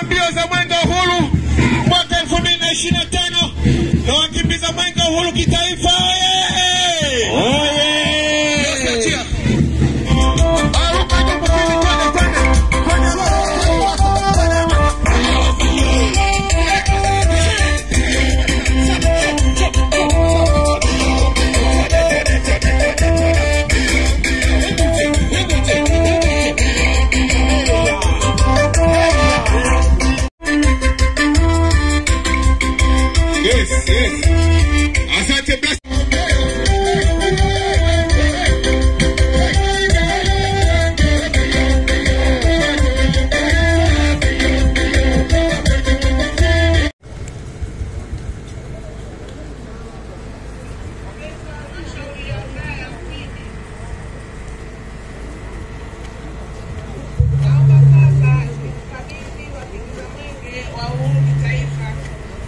mbio za mwenge wa uhuru mwaka 2025 na wakimbiza mwenge wa uhuru kitaifa.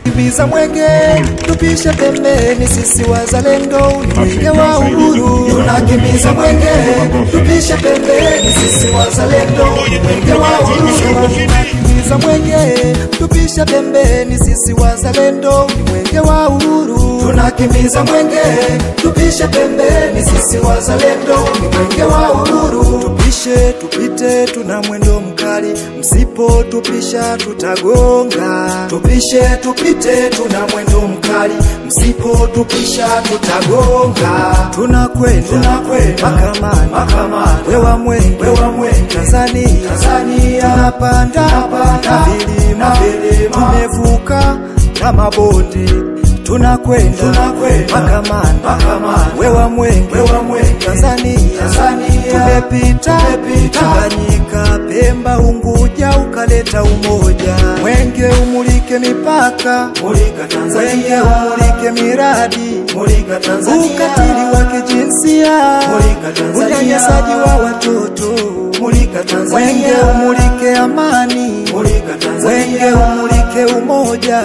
Tukimbiza mwenge, tupishe pembeni sisi wazalendo, mwenge wa uhuru. Tunakimbiza mwenge, tupishe pembeni sisi wazalendo, mwenge wa uhuru. Tunakimbiza mwenge, tupishe pembeni sisi wazalendo, mwenge wa uhuru. Tunakimbiza mwenge, tupishe pembeni sisi wazalendo, mwenge wa uhuru. Tupishe tupite, tuna mwendo mkali, msipo tupisha tutagonga. Tupishe tupite, tuna mwendo mkali, msipo tupisha tutagonga. Tunakwenda mahakamani, wewa mwenge Tanzania. Tunapanda milima, tumevuka na mabonde. Tunakwenda mahakamani, wewa mwenge Tanzania. Tumepita Tanganyika, Pemba, Unguja, ukaleta umoja. Mwenge umulike mipaka, mwenge umulike miradi, ukatili wa kijinsia, unyanyasaji wa watoto. Mwenge umulike amani, mwenge umulike umoja,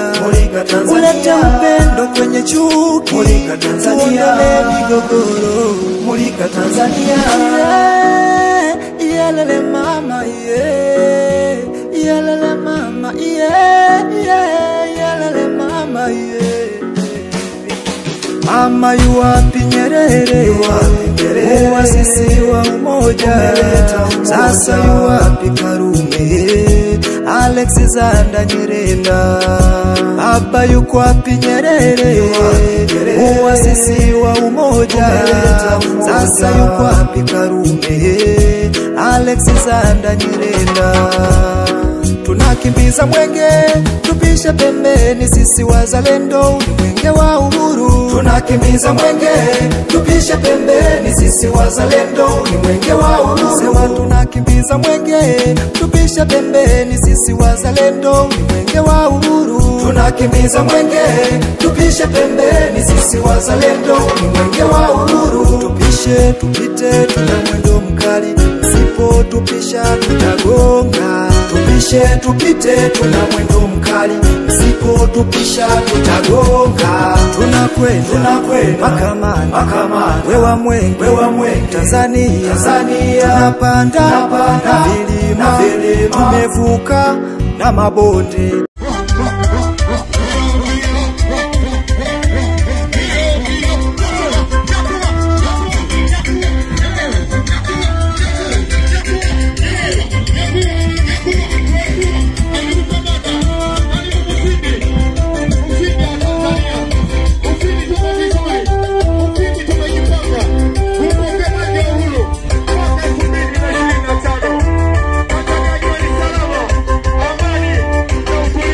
ulete upendo kwenye chuki, tuondolee migogoro. Mulika Tanzania, yalele mama, yalele mama, yalele mama, Mama yuwapi Nyerere, muasisi wa umoja. Sasa yuwapi Karume, Alexander Nyerenda. Baba yuko wapi Nyerere, muasisi wa umoja. Sasa yuko wapi Karume, Alexander Nyerenda. Tunakimbiza mwenge, tupishe pembeni sisi wazalendo, mwenge wa uhuru. Tunakimbiza mwenge, tupishe pembeni sisi wazalendo, mwenge wa uhuru. Sema tunakimbiza mwenge, tupishe pembeni sisi wazalendo, mwenge wa uhuru. Tunakimbiza mwenge, tupishe pembeni sisi wazalendo, mwenge wa uhuru. Tupishe tupite, tuna mwendo mkali, msipo tupisha tutagonga. Tupishe tupite, tuna mwendo mkali, msipo tupisha tutagonga. Tunakwenda mahakamani, wewa mwenge Tanzania. Tunapanda milima, tumevuka na mabonde. Amani na utulivu.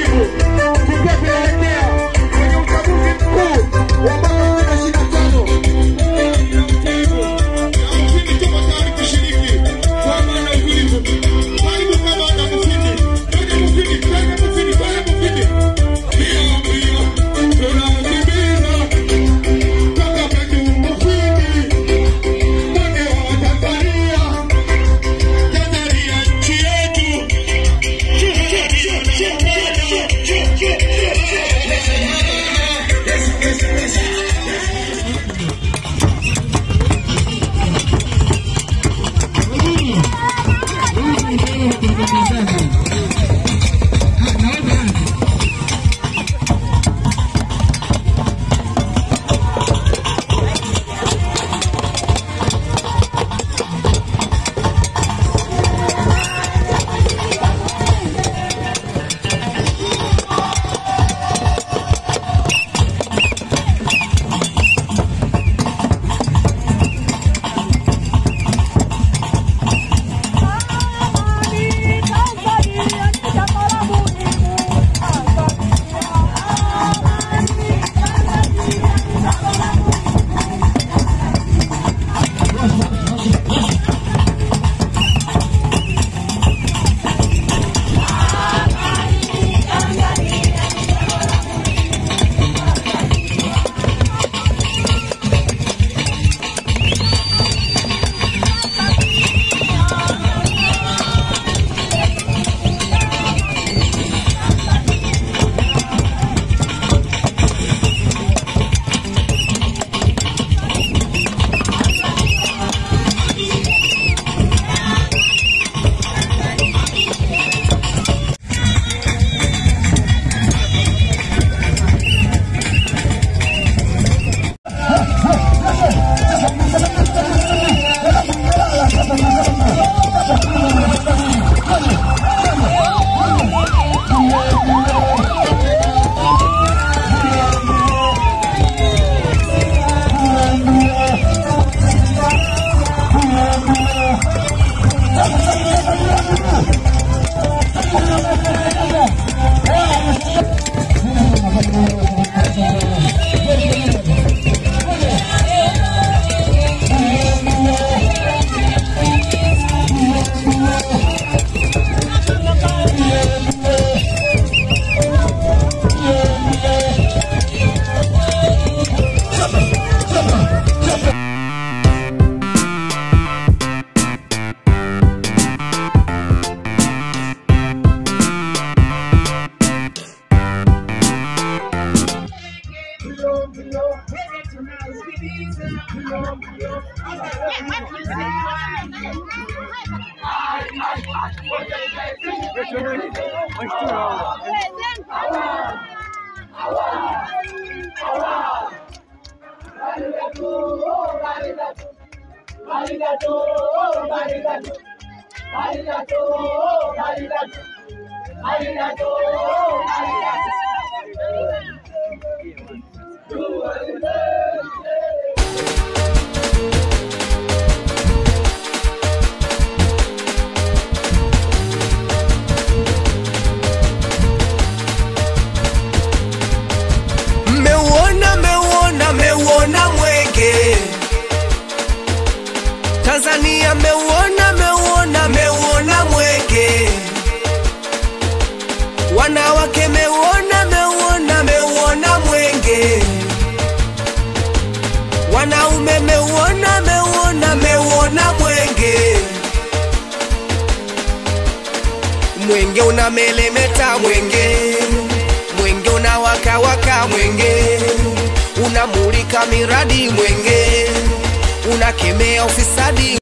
Meuona mwenge Tanzania, meuona mwenge wanawake, meuona mwenge wanaume, meuona mwenge. Mwenge unamelemeta, mwenge unawaka, mwenge unamulika miradi, mwenge unakemea ufisadi.